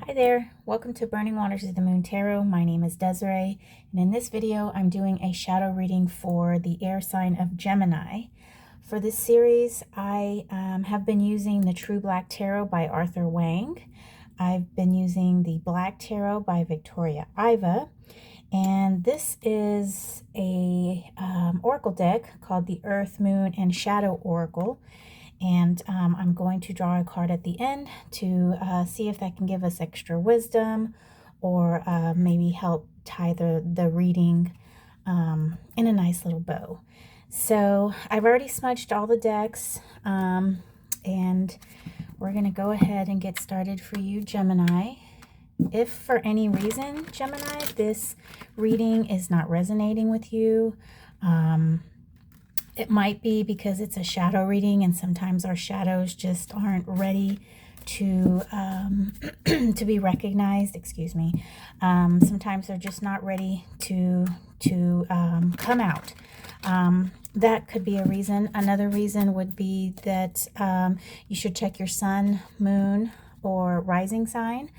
Hi there, welcome to Burning Waters of the Moon Tarot. My name is Desiree, and in this video I'm doing a shadow reading for the air sign of Gemini. For this series, I have been using the TrueBlack Tarot by Arthur Wang. I've been using the Black Tarot by Victoria Iva, and this is a oracle deck called the Earth, Moon, and Shadow Oracle. And I'm going to draw a card at the end to see if that can give us extra wisdom or maybe help tie the reading in a nice little bow. So I've already smudged all the decks, and we're going to go ahead and get started for you, Gemini. If for any reason, Gemini, this reading is not resonating with you, it might be because it's a shadow reading, and sometimes our shadows just aren't ready to to be recognized. Excuse me. Sometimes they're just not ready to come out. That could be a reason. Another reason would be that you should check your sun, moon, or rising sign.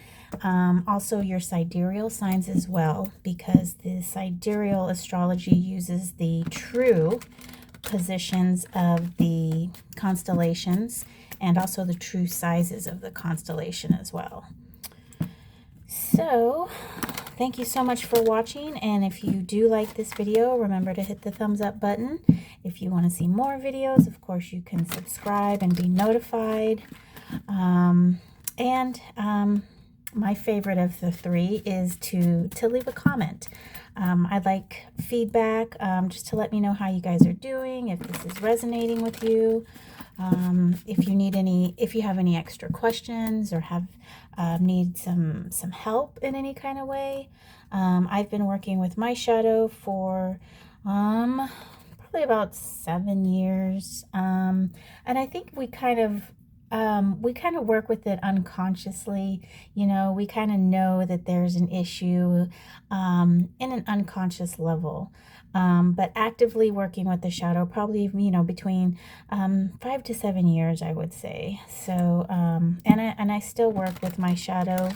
Also your sidereal signs as well, because the sidereal astrology uses the true positions of the constellations and also the true sizes of the constellation as well. So thank you so much for watching, and if you do like this video, remember to hit the thumbs up button. If you want to see more videos, of course you can subscribe and be notified. My favorite of the three is to leave a comment. I'd like feedback, just to let me know how you guys are doing, if this is resonating with you, if you have any extra questions or have need some help in any kind of way. I've been working with my shadow for probably about 7 years, and I think we kind of work with it unconsciously. You know, we kind of know that there's an issue in an unconscious level, but actively working with the shadow probably, you know, between 5 to 7 years, I would say. So and I still work with my shadow.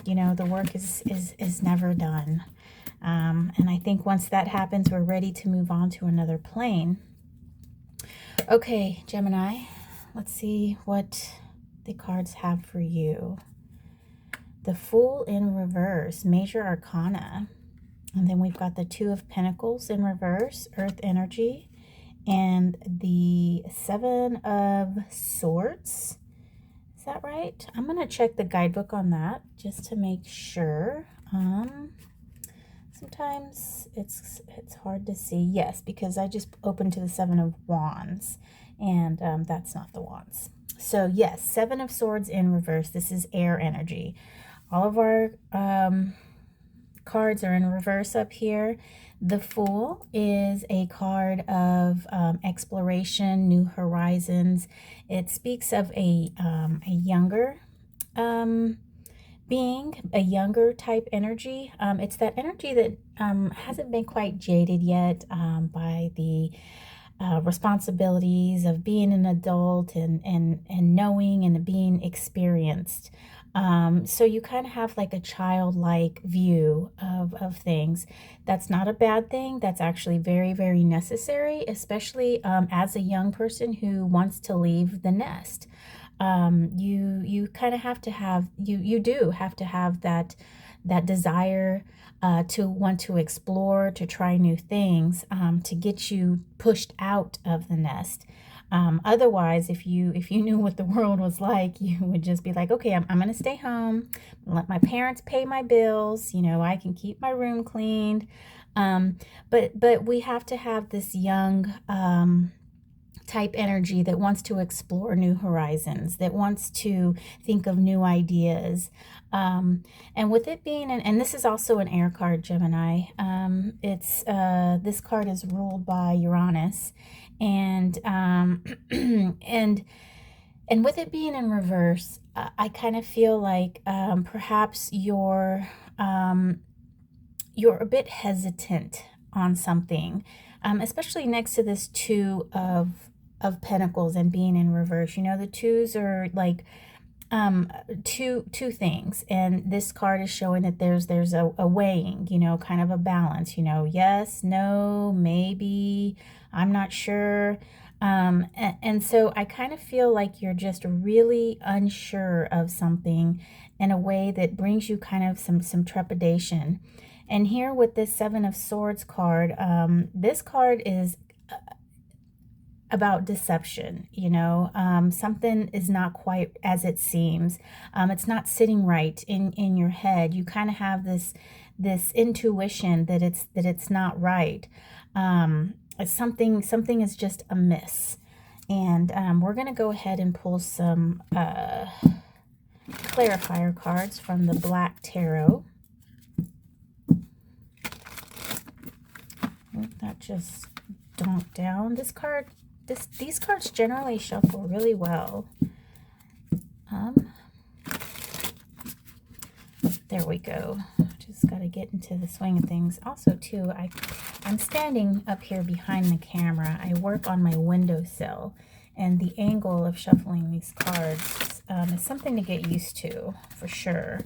You know, the work is never done, and I think once that happens, we're ready to move on to another plane. Okay, Gemini, let's see what the cards have for you. The Fool in reverse, Major Arcana. And then we've got the Two of Pentacles in reverse, Earth energy. And the Seven of Swords. Is that right? I'm going to check the guidebook on that just to make sure. Sometimes it's hard to see. Yes, because I just opened to the Seven of Wands, and that's not the Wands. So yes, Seven of Swords in reverse. This is air energy. All of our cards are in reverse up here. The Fool is a card of exploration, new horizons. It speaks of a younger being, a younger type energy. It's that energy that hasn't been quite jaded yet by the responsibilities of being an adult and knowing and being experienced. So you kind of have like a childlike view of things. That's not a bad thing. That's actually very, very necessary, especially as a young person who wants to leave the nest. You kind of have to have, you do have to have that desire to want to explore, to try new things, to get you pushed out of the nest. Otherwise, if you knew what the world was like, you would just be like, okay, I'm going to stay home, let my parents pay my bills, you know, I can keep my room cleaned. But we have to have this young type energy that wants to explore new horizons, that wants to think of new ideas. And with it being and this is also an air card, Gemini. It's this card is ruled by Uranus, and and with it being in reverse, I kind of feel like perhaps you're a bit hesitant on something, especially next to this Two of Pentacles and being in reverse. You know, the twos are like two things, and this card is showing that there's a weighing, you know, kind of a balance, you know, yes, no, maybe, I'm not sure. And so I kind of feel like you're just really unsure of something in a way that brings you kind of some trepidation. And here with this Seven of Swords card, this card is about deception, you know. Something is not quite as it seems. It's not sitting right in your head. You kind of have this intuition that it's not right. Something is just amiss. And we're going to go ahead and pull some clarifier cards from the Black Tarot. That just dunked down. These cards generally shuffle really well. There we go. Just got to get into the swing of things. Also, too, I'm standing up here behind the camera. I work on my windowsill, and the angle of shuffling these cards is something to get used to, for sure.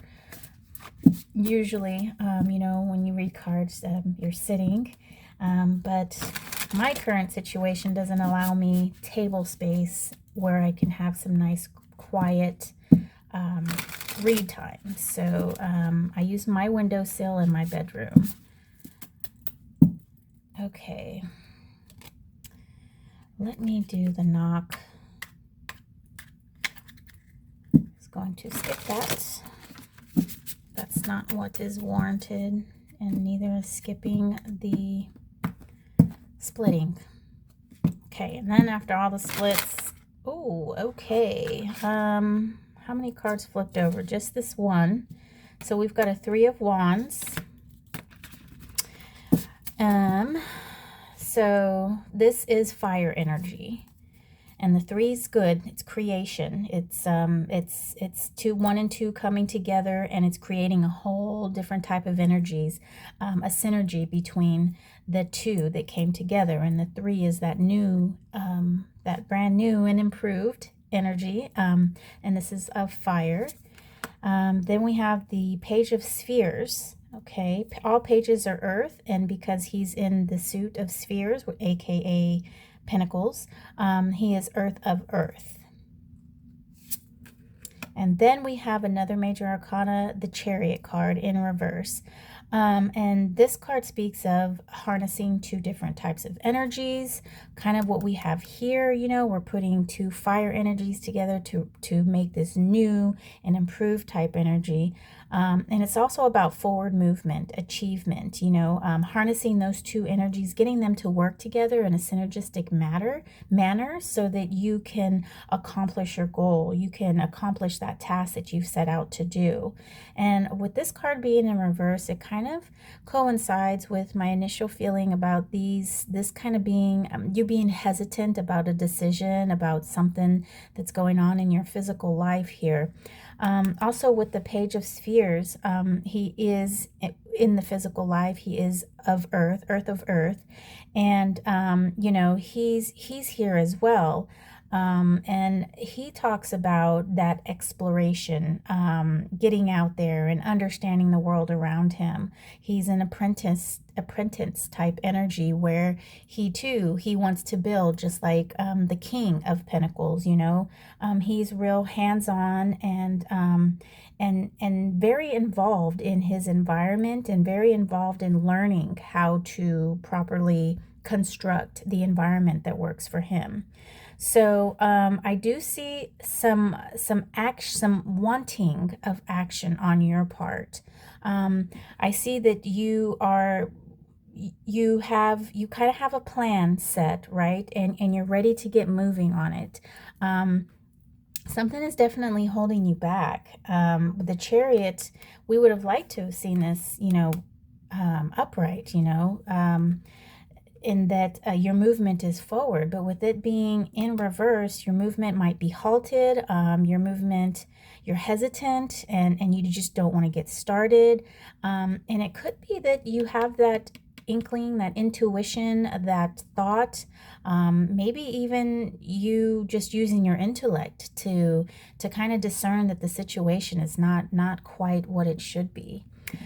Usually, you know, when you read cards, you're sitting, but my current situation doesn't allow me table space where I can have some nice quiet read time. So I use my windowsill in my bedroom. Okay. Let me do the knock. Just going to skip that. That's not what is warranted, and neither is skipping the splitting. Okay, and then after all the splits, oh, okay. How many cards flipped over? Just this one. So we've got a Three of Wands. So this is fire energy. And the three is good. It's creation. It's one and two coming together, and it's creating a whole different type of energies, a synergy between the two that came together. And the three is that new, that brand new and improved energy. And this is of fire. Then we have the Page of Spheres. Okay, all pages are earth, and because he's in the suit of spheres, aka Pentacles, he is earth of earth. And then we have another major arcana, the Chariot card in reverse. And this card speaks of harnessing two different types of energies, kind of what we have here. You know, we're putting two fire energies together to make this new and improved type energy. And it's also about forward movement, achievement, you know, harnessing those two energies, getting them to work together in a synergistic manner so that you can accomplish your goal. You can accomplish that task that you've set out to do. And with this card being in reverse, it kind of coincides with my initial feeling about this kind of being, you being hesitant about a decision, about something that's going on in your physical life here. Also with the Page of Spheres, he is in the physical life, he is of earth of earth, and you know, he's here as well. And he talks about that exploration, getting out there and understanding the world around him. He's an apprentice type energy where he wants to build, just like the King of Pentacles, you know. He's real hands-on and very involved in his environment, and very involved in learning how to properly construct the environment that works for him. So I do see some wanting of action on your part. I see that you kind of have a plan set, right? And you're ready to get moving on it. Something is definitely holding you back. With the Chariot, we would have liked to have seen this, you know, upright, you know, in that your movement is forward, but with it being in reverse, your movement might be halted. You're hesitant, and you just don't want to get started. And it could be that you have that inkling, that intuition, that thought, maybe even you just using your intellect to kind of discern that the situation is not quite what it should be.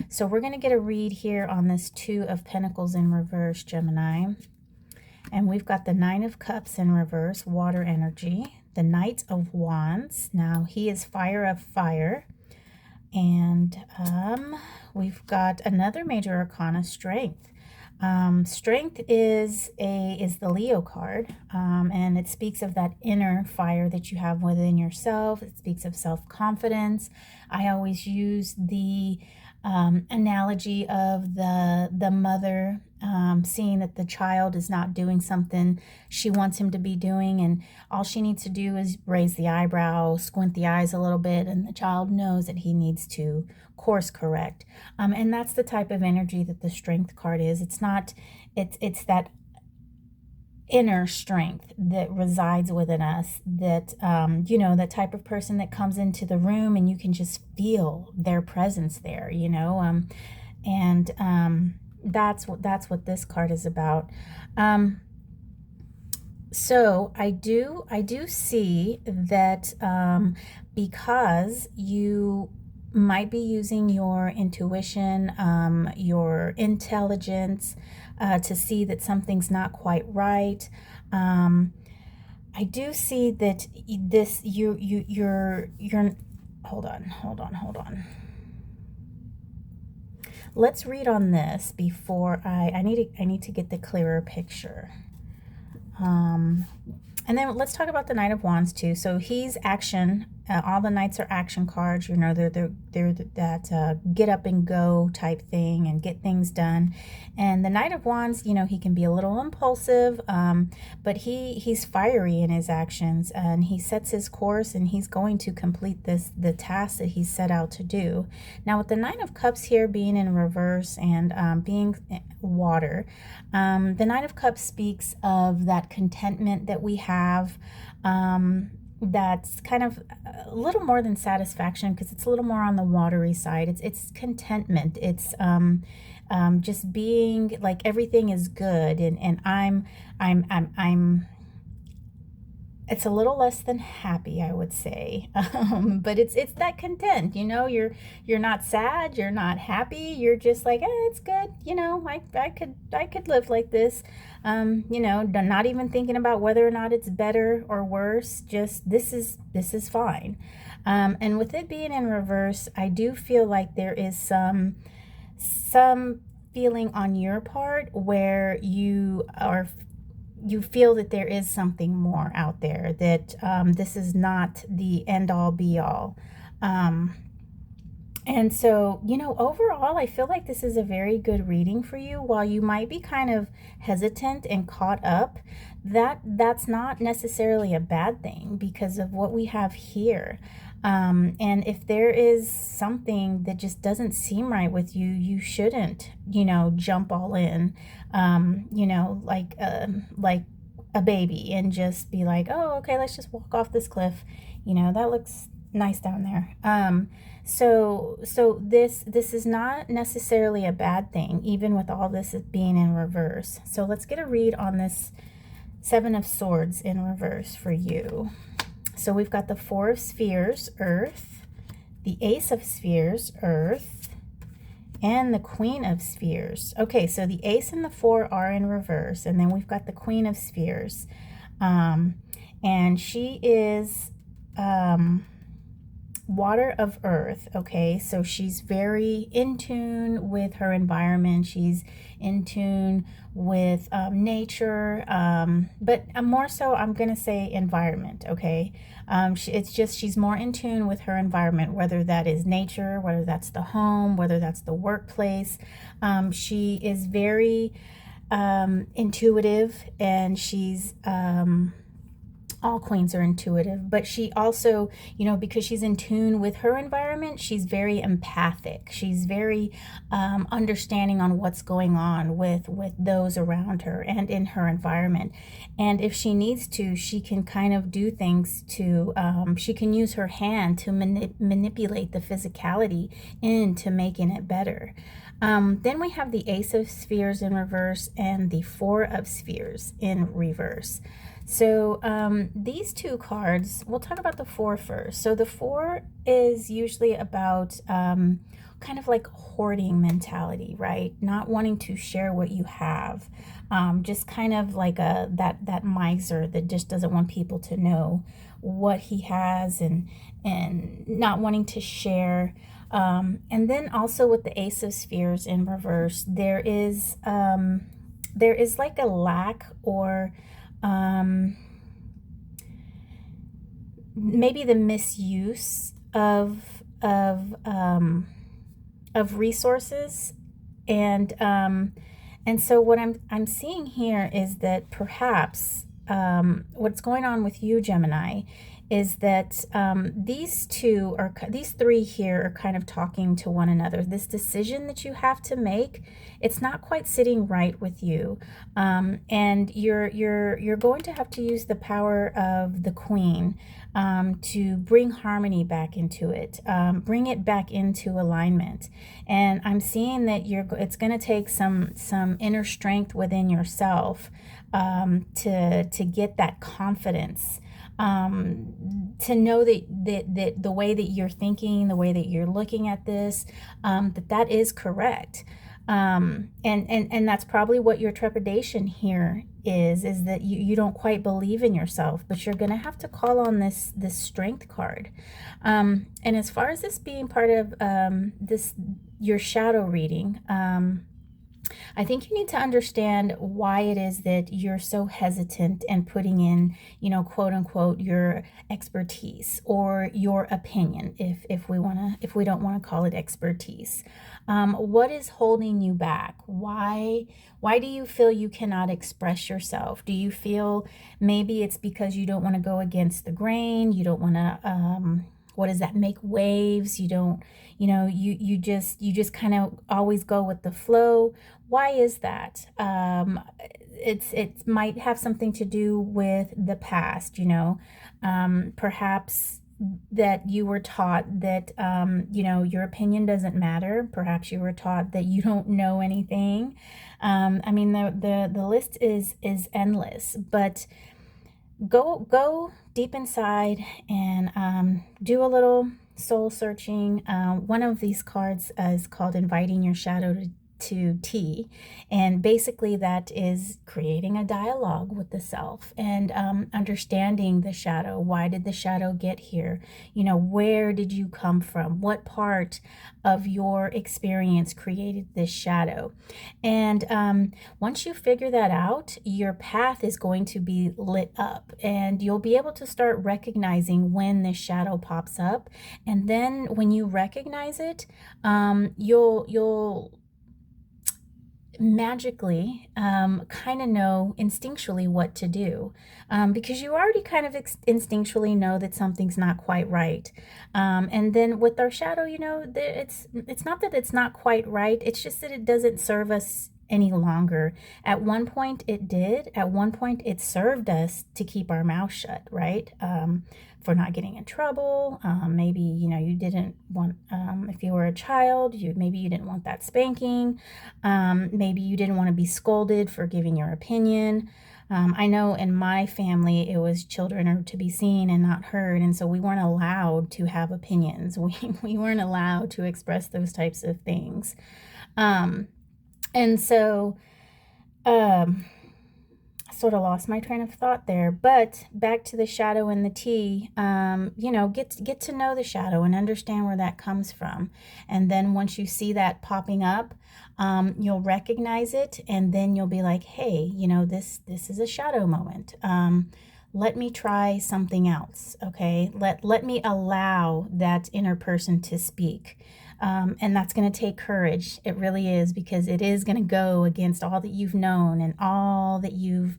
So we're going to get a read here on this Two of Pentacles in reverse, Gemini. And we've got the Nine of Cups in reverse, water energy. The Knight of Wands. Now, he is fire of fire. And we've got another major arcana, Strength. Strength is the Leo card, and it speaks of that inner fire that you have within yourself. It speaks of self-confidence. I always use the analogy of the mother seeing that the child is not doing something she wants him to be doing, and all she needs to do is raise the eyebrow, squint the eyes a little bit, and the child knows that he needs to course correct. And that's the type of energy that the Strength card is. It's not, it's that inner strength that resides within us, that you know, that type of person that comes into the room and you can just feel their presence there, you know. That's what this card is about. So I do see that because you might be using your intuition, your intelligence, to see that something's not quite right. I do see that this you're hold on. Let's read on this before I need to get the clearer picture. And then let's talk about the Knight of Wands too. So he's action. All the knights are action cards. You know, they're that get up and go type thing and get things done. And the Knight of Wands, you know, he can be a little impulsive, but he's fiery in his actions, and he sets his course, and he's going to complete the task that he's set out to do. Now, with the Nine of Cups here being in reverse and being water, the Nine of Cups speaks of that contentment that we have. That's kind of a little more than satisfaction, because it's a little more on the watery side. It's contentment. It's just being like everything is good, and I'm it's a little less than happy, I would say, but it's that content. You know, you're not sad, you're not happy, you're just like, it's good. You know, I could live like this. You know, not even thinking about whether or not it's better or worse. Just this is fine. And with it being in reverse, I do feel like there is some feeling on your part where you feel that there is something more out there, that this is not the end all be all. And so, you know, overall, I feel like this is a very good reading for you. While you might be kind of hesitant and caught up, that's not necessarily a bad thing because of what we have here. And if there is something that just doesn't seem right with you, you shouldn't, you know, jump all in, you know, like a baby, and just be like, oh, okay, let's just walk off this cliff. You know, that looks nice down there. So this is not necessarily a bad thing, even with all this being in reverse. So let's get a read on this Seven of Swords in reverse for you. So we've got the Four of Spheres, Earth, the Ace of Spheres, Earth, and the Queen of Spheres. Okay, so the Ace and the Four are in reverse, and then we've got the Queen of Spheres. And she is water of earth. Okay, so she's very in tune with her environment. She's in tune with nature, but more so I'm gonna say environment. Okay, it's just she's more in tune with her environment, whether that is nature, whether that's the home, whether that's the workplace. She is very intuitive, and she's All queens are intuitive, but she also, because she's in tune with her environment, she's very empathic. She's very understanding on what's going on with those around her and in her environment. And if she needs to, she can kind of do things to, she can use her hand to manipulate the physicality into making it better. Then we have the Ace of Spheres in reverse and the Four of Spheres in reverse. So these two cards, we'll talk about the four first. So the four is usually about kind of like hoarding mentality, right? Not wanting to share what you have. Just kind of like that miser that just doesn't want people to know what he has and not wanting to share. And then also with the Ace of Spheres in reverse, there is like a lack or maybe the misuse of resources, and so what I'm seeing here is that perhaps what's going on with you, Gemini, is that these three here are kind of talking to one another. This decision that you have to make, it's not quite sitting right with you, and you're going to have to use the power of the Queen to bring harmony back into it, bring it back into alignment. And I'm seeing that it's going to take some inner strength within yourself to get that confidence, to know that the way that you're thinking, the way that you're looking at this, that is correct. And that's probably what your trepidation here is that you don't quite believe in yourself, but you're going to have to call on this strength card. And as far as this being part of your shadow reading, I think you need to understand why it is that you're so hesitant and putting in, quote unquote, your expertise or your opinion, if we don't want to call it expertise. What is holding you back? Why do you feel you cannot express yourself? Do you feel maybe it's because you don't want to go against the grain? You don't want to, what does that, make waves? You don't, you just kind of always go with the flow. Why is that? It might have something to do with the past, perhaps that you were taught that, your opinion doesn't matter. Perhaps you were taught that you don't know anything. I mean, the list is endless, but go deep inside and do a little soul searching. One of these cards is called Inviting Your Shadow to Tea, and basically that is creating a dialogue with the self and understanding the shadow. Why did the shadow get here? Where did you come from? What part of your experience created this shadow? And once you figure that out, your path is going to be lit up, and you'll be able to start recognizing when this shadow pops up. And then when you recognize it, you'll magically kind of know instinctually what to do, because you already kind of instinctually know that something's not quite right. And then with our shadow, it's not that it's not quite right, it's just that it doesn't serve us any longer. At one point it did. At one point it served us to keep our mouth shut, right? For not getting in trouble. Maybe, you didn't want, if you were a child, maybe you didn't want that spanking. Maybe you didn't want to be scolded for giving your opinion. I know in my family, it was children are to be seen and not heard. And so we weren't allowed to have opinions. We weren't allowed to express those types of things. And so, sort of lost my train of thought there, but back to the shadow and the tea. Get to know the shadow and understand where that comes from. And then once you see that popping up, you'll recognize it, and then you'll be like, hey, this is a shadow moment. Let me try something else. Okay. Let me allow that inner person to speak. And that's going to take courage. It really is, because it is going to go against all that you've known and all that you've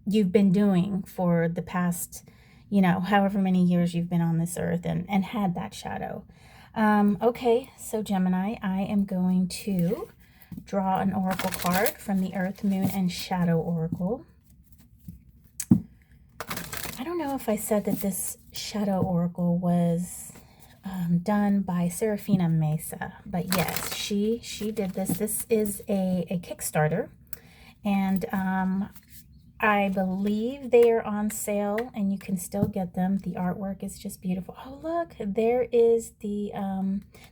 you've been doing for the past, you know, however many years you've been on this earth and had that shadow. Okay, so Gemini, I am going to draw an oracle card from the Earth, Moon, and Shadow Oracle. I don't know if I said that this Shadow Oracle was done by Serafina Mesa, but yes, she did this. This is a Kickstarter, and I believe they are on sale, and you can still get them. The artwork is just beautiful. Oh, look, there is the,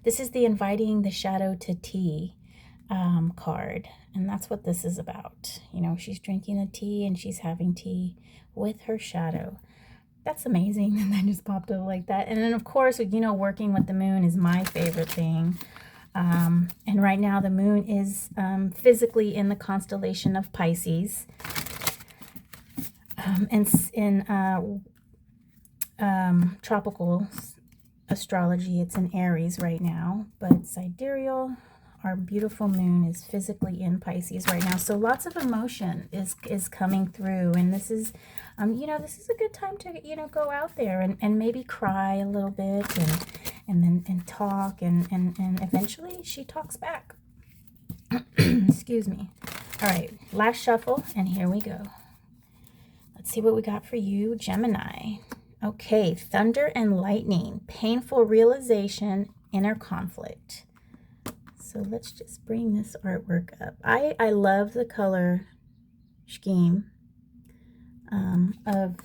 this is the Inviting the Shadow to Tea card, and that's what this is about. You know, she's drinking the tea, and she's having tea with her shadow. That's amazing. And that just popped up like that. And then, of course, you know, working with the moon is my favorite thing. And right now, the moon is physically in the constellation of Pisces. And in tropical astrology, it's in Aries right now, but sidereal, our beautiful moon is physically in Pisces right now. So lots of emotion is coming through, and this is, you know, this is a good time to, you know, go out there and maybe cry a little bit and talk, and eventually she talks back. Excuse me. All right, last shuffle, and here we go. Let's see what we got for you, Gemini. Okay, thunder and lightning, painful realization, inner conflict. So let's just bring this artwork up. I love the color scheme of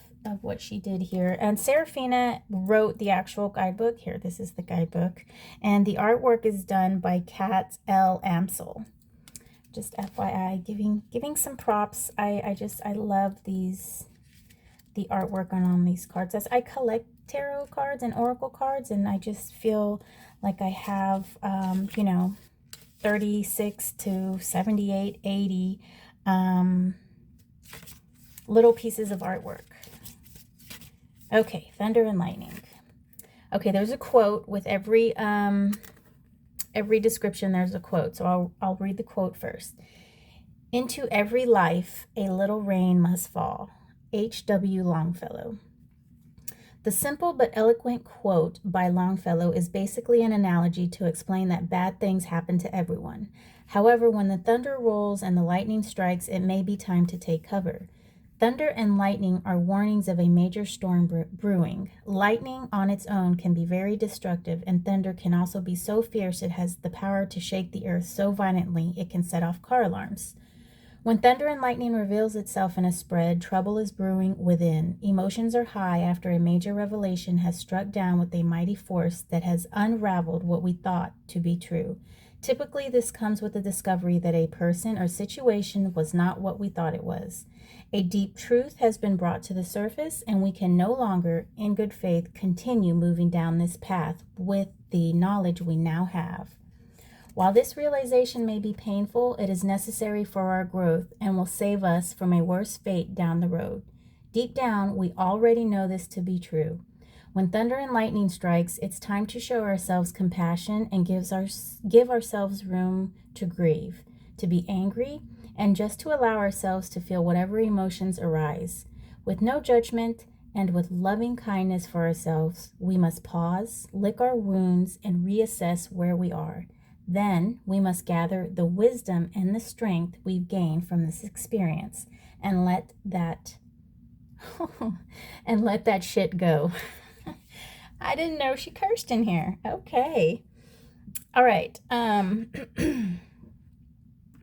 what she did here. And Serafina wrote the actual guidebook. Here, this is the guidebook. And the artwork is done by Kat L. Amsel. Just FYI, giving some props. I love the artwork on these cards. As I collect tarot cards and oracle cards, and I just feel like I have, you know, 36 to 78, 80 little pieces of artwork. Okay, thunder and lightning. Okay, there's a quote with every description. There's a quote, so I'll read the quote first. Into every life a little rain must fall. H.W. Longfellow. The simple but eloquent quote by Longfellow is basically an analogy to explain that bad things happen to everyone. However, when the thunder rolls and the lightning strikes, it may be time to take cover. Thunder and lightning are warnings of a major storm brewing. Lightning on its own can be very destructive, and thunder can also be so fierce it has the power to shake the earth so violently it can set off car alarms. When thunder and lightning reveals itself in a spread, trouble is brewing within. Emotions are high after a major revelation has struck down with a mighty force that has unraveled what we thought to be true. Typically, this comes with the discovery that a person or situation was not what we thought it was. A deep truth has been brought to the surface, and we can no longer, in good faith, continue moving down this path with the knowledge we now have. While this realization may be painful, it is necessary for our growth and will save us from a worse fate down the road. Deep down, we already know this to be true. When thunder and lightning strikes, it's time to show ourselves compassion and give ourselves room to grieve, to be angry, and just to allow ourselves to feel whatever emotions arise. With no judgment and with loving kindness for ourselves, we must pause, lick our wounds, and reassess where we are. Then we must gather the wisdom and the strength we've gained from this experience and let that shit go. I didn't know she cursed in here. Okay. All right.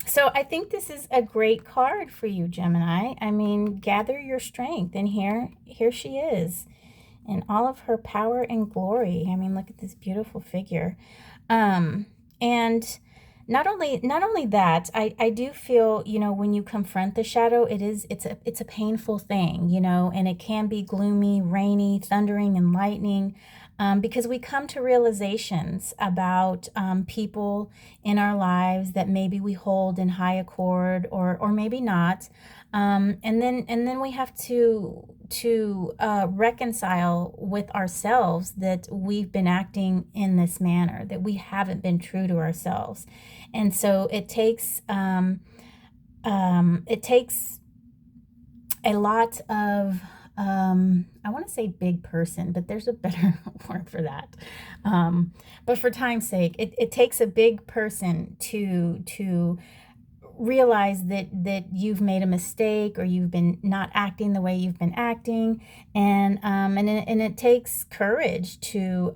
So I think this is a great card for you, Gemini. I mean, gather your strength, and here she is in all of her power and glory. I mean, look at this beautiful figure. And not only that, I do feel, you know, when you confront the shadow, it's a painful thing, you know, and it can be gloomy, rainy, thundering, and lightning, because we come to realizations about people in our lives that maybe we hold in high accord or maybe not, and then we have to reconcile with ourselves that we've been acting in this manner, that we haven't been true to ourselves. And so it takes a lot of, I want to say big person, but there's a better word for that. But for time's sake, it takes a big person to realize that you've made a mistake, or you've been not acting the way you've been acting, and it takes courage to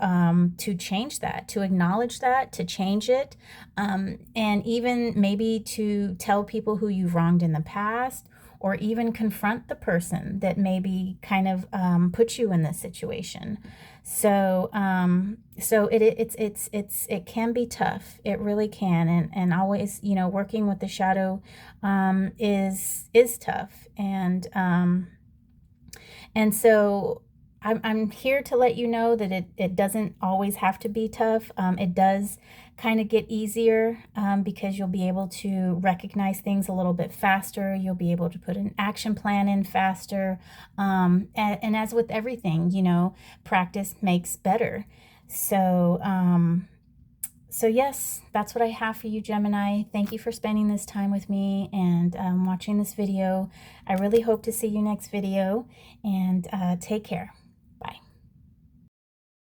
change that, to acknowledge that, to change it, and even maybe to tell people who you've wronged in the past, or even confront the person that maybe kind of put you in this situation. So it can be tough. It really can, and always, you know, working with the shadow is tough, and so I'm here to let you know that it doesn't always have to be tough. It does kind of get easier because you'll be able to recognize things a little bit faster. You'll be able to put an action plan in faster. And as with everything, you know, practice makes better. So, so yes, that's what I have for you, Gemini. Thank you for spending this time with me and watching this video. I really hope to see you next video, and take care.